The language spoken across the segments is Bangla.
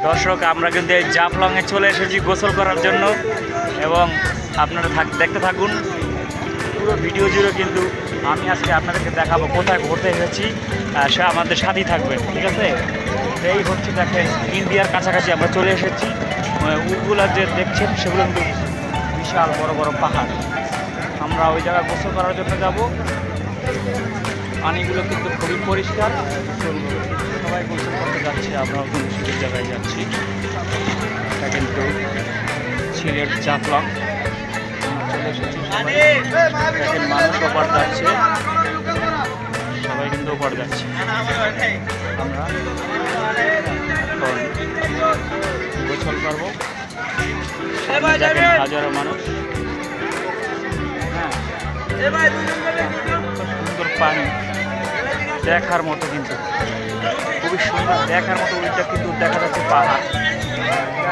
দর্শক, আমরা কিন্তু এই জাফলংয়ে চলে এসেছি গোসল করার জন্য এবং আপনারা দেখতে থাকুন পুরো ভিডিও জুড়ে। কিন্তু আমি আজকে আপনাদেরকে দেখাবো কোথায় ঘুরতে এসেছি, সে আমাদের সাথেই থাকবেন, ঠিক আছে? এই হচ্ছে, দেখেন, ইন্ডিয়ার কাছাকাছি আমরা চলে এসেছি। উটগুলো যে দেখছেন সেগুলো কিন্তু বিশাল বড় বড় পাহাড়। আমরা ওই জায়গায় গোসল করার জন্য যাব। পানিগুলো কিন্তু খুবই পরিষ্কার, সবাই গোসল করতে যাচ্ছে, আমরাও কিন্তু সেই জায়গায় যাচ্ছি। এটা কিন্তু সিলেট জাফলং চলে এসেছি। দেখেন মানুষ ওপার যাচ্ছে, সবাই কিন্তু ওপার যাচ্ছে। আমরা গোসল করবো, দেখেন হাজারো মানুষ। হ্যাঁ, সুন্দর পানি দেখার মতো, কিন্তু খুবই সুন্দর দেখার মতো। ওইটা কিন্তু দেখা যাচ্ছে পাহাড়।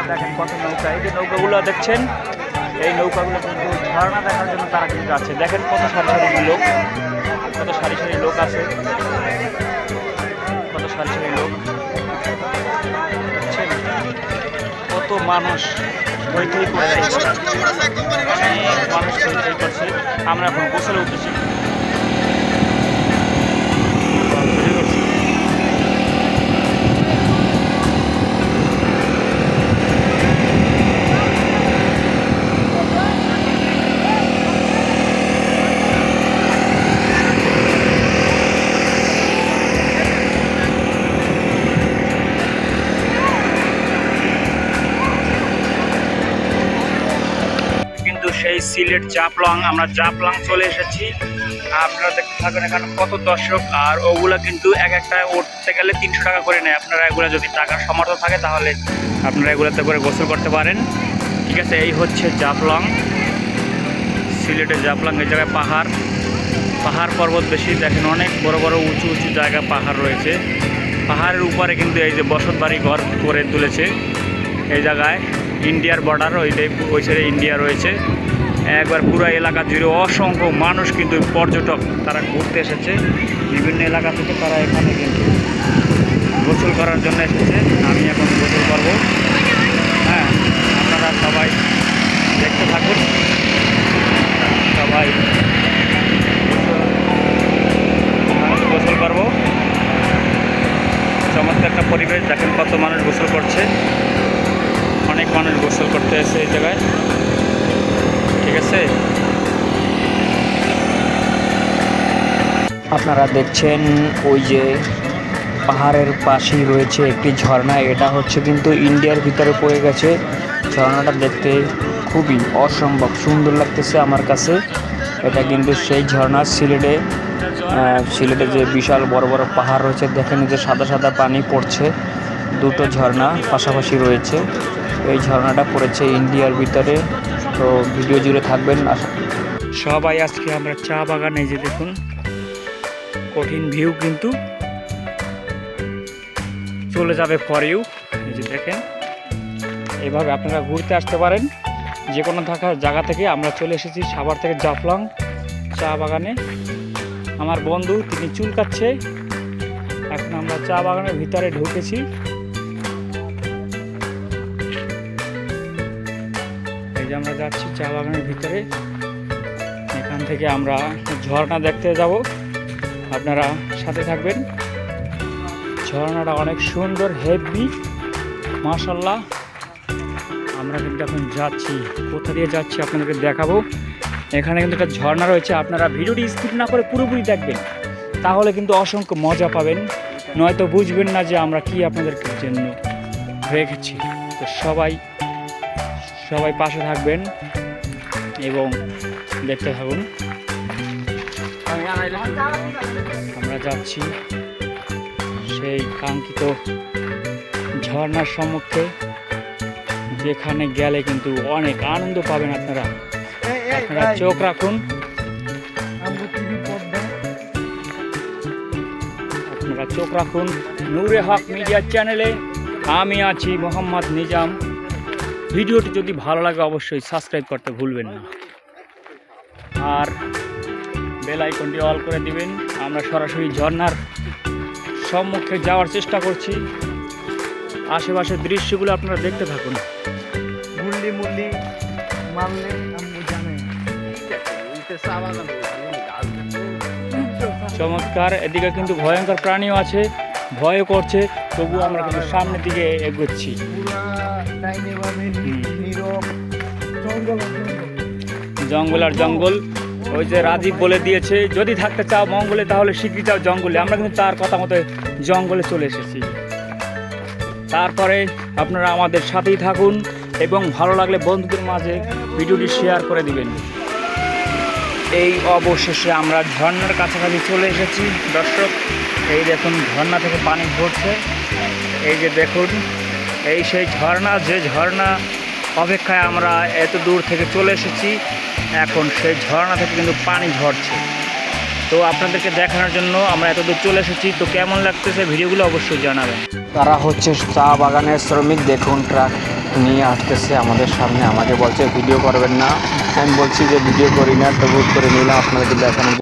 দেখেন কত নৌকা, এই যে নৌকাগুলো দেখছেন, এই নৌকাগুলো কিন্তু ঝর্ণা দেখার জন্য তারা কিন্তু যাচ্ছে। দেখেন কত সারি সারি লোক, কত সারি সারি লোক আছে, কত সারি সারি লোক দেখছেন, কত মানুষ হইচই করছে, অনেক মানুষ হইচই করছে। আমরা এখন গোসলে উঠেছি। সেই সিলেট জাফলং, আমরা জাফলং চলে এসেছি। আপনারা দেখতে থাকেন এখানে কত দর্শক। আর ওগুলা কিন্তু এক একটা উঠতে গেলে 300 টাকা করে নেয়। আপনারা এগুলো যদি টাকার সামর্থ্য থাকে তাহলে আপনারা এগুলোতে করে গোসল করতে পারেন, ঠিক আছে? এই হচ্ছে জাফলং, সিলেটের জাফলং। এই জায়গায় পাহাড় পর্বত বেশি। দেখেন অনেক বড় বড় উঁচু উঁচু জায়গা পাহাড় রয়েছে। পাহাড়ের উপরে কিন্তু এই যে বসত বাড়ি ঘর করে তুলেছে। এই জায়গায় ইন্ডিয়ার বর্ডার, ওই সাইডে ইন্ডিয়া রয়েছে। একবার পুরো এলাকা জুড়ে অসংখ্য মানুষ কিন্তু পর্যটক তারা ঘুরতে এসেছে বিভিন্ন এলাকা থেকে। তারা এখানে কিন্তু গোসল করার জন্য এসেছে। আমি এখন গোসল করব। হ্যাঁ, আপনারা সবাই দেখতে থাকুন, সবাই গোসল করব। চমৎকার একটা পরিবেশ, দেখেন কত মানুষ গোসল করছে। অনেক মানুষ গোসল করতে এসে এই জায়গায়, ঠিক আছে? আপনারা দেখছেন ওই যে পাহাড়ের পাশেই রয়েছে একটি ঝর্ণা। এটা হচ্ছে কিন্তু ইন্ডিয়ার ভিতরে পড়ে গেছে। ঝর্ণাটা দেখতে খুবই অসম্ভব সুন্দর লাগতেছে আমার কাছে। এটা কিন্তু সেই ঝর্ণা সিলেটে যে বিশাল বড় বড় পাহাড় রয়েছে, দেখেন যে সাদা সাদা পানি পড়ছে। দুটো ঝর্ণা পাশাপাশি রয়েছে। এই ঝর্ণাটা পড়েছে ইন্ডিয়ার ভিতরে। তো ভিডিও জুড়ে থাকবেন সবাই। আজকে আমরা চা বাগানে, এই যে দেখুন কঠিন ভিউ কিন্তু চলে যাবে ফর ইউ। এই যে দেখেন, এইভাবে আপনারা ঘুরতে আসতে পারেন যে কোনো জায়গা থেকে। আমরা চলে এসেছি সাভার থেকে জাফলং চা বাগানে। আমার বন্ধু তিনি চুল কাটছে। এখন আমরা চা বাগানের ভিতরে ঢুকেছি। আমরা যাচ্ছি চা বাগানের ভিতরে। এখান থেকে আমরা ঝর্ণা দেখতে যাব, আপনারা সাথে থাকবেন। ঝর্ণাটা অনেক সুন্দর, হেভি, মাশাআল্লাহ। আমরা কিন্তু এখন যাচ্ছি, কোথা দিয়ে যাচ্ছি আপনাদেরকে দেখাবো। এখানে কিন্তু একটা ঝর্ণা রয়েছে। আপনারা ভিডিওটি স্কিপ না করে পুরোপুরি দেখবেন, তাহলে কিন্তু অসংখ্য মজা পাবেন। নয়তো বুঝবেন না যে আমরা কি আপনাদের জন্য রেখেছি। তো সবাই পাশে থাকবেন এবং দেখতে থাকুন। আমরা যাচ্ছি সেই কাঙ্ক্ষিত ঝর্ণার সম্মুখে, যেখানে গেলে কিন্তু অনেক আনন্দ পাবেন আপনারা। চোখ রাখুন, আপনারা চোখ রাখুন নূরে হক মিডিয়া চ্যানেলে। আমি আছি মোহাম্মদ নিজাম। ভিডিওটি যদি ভালো লাগে অবশ্যই সাবস্ক্রাইব করতে ভুলবেন না, আর বেল আইকনটি অল করে দিবেন। আমরা সরাসরি ঝর্ণার সম্মুখে যাওয়ার চেষ্টা করছি। আশেপাশের দৃশ্যগুলো আপনারা দেখতে থাকুন। মুরলি মুরলি মারলে আমি জানে চমৎকার। এদিকে কিন্তু ভয়ঙ্কর প্রাণীও আছে, ভয় করছে, তবুও আমরা কিন্তু সামনের দিকে এগোচ্ছি। জঙ্গল আর জঙ্গল। ওই যে রাজীব বলে দিয়েছে যদি থাকতে চাও মঙ্গলে তাহলে শিগগির যাও জঙ্গলে। আমরা কিন্তু তার কথা মতো জঙ্গলে চলে এসেছি। তারপরে আপনারা আমাদের সাথেই থাকুন এবং ভালো লাগলে বন্ধুদের মাঝে ভিডিওটি শেয়ার করে দিবেন। এই অবশেষে আমরা ঝর্ণার কাছাকাছি চলে এসেছি দর্শক। এই দেখুন ঝর্ণা থেকে পানি ঝরছে। এই যে দেখুন এই সেই ঝর্ণা, যে ঝর্ণা অপেক্ষায় আমরা এত দূর থেকে চলে এসেছি। এখন সেই ঝর্ণা থেকে কিন্তু পানি ঝরছে। তো আপনাদেরকে দেখানোর জন্য আমরা এত দূর চলে এসেছি। তো কেমন লাগতেছে ভিডিওগুলো অবশ্যই জানাবেন। তারা হচ্ছে চা বাগানের শ্রমিক। দেখুন ট্রাক নিয়ে আসতেছে আমাদের সামনে, আমাকে বলছে ভিডিও করবেন না। আমি বলছি যে ভিডিও করি না, তবু করে নিলাম আপনাদেরকে দেখানোর জন্য।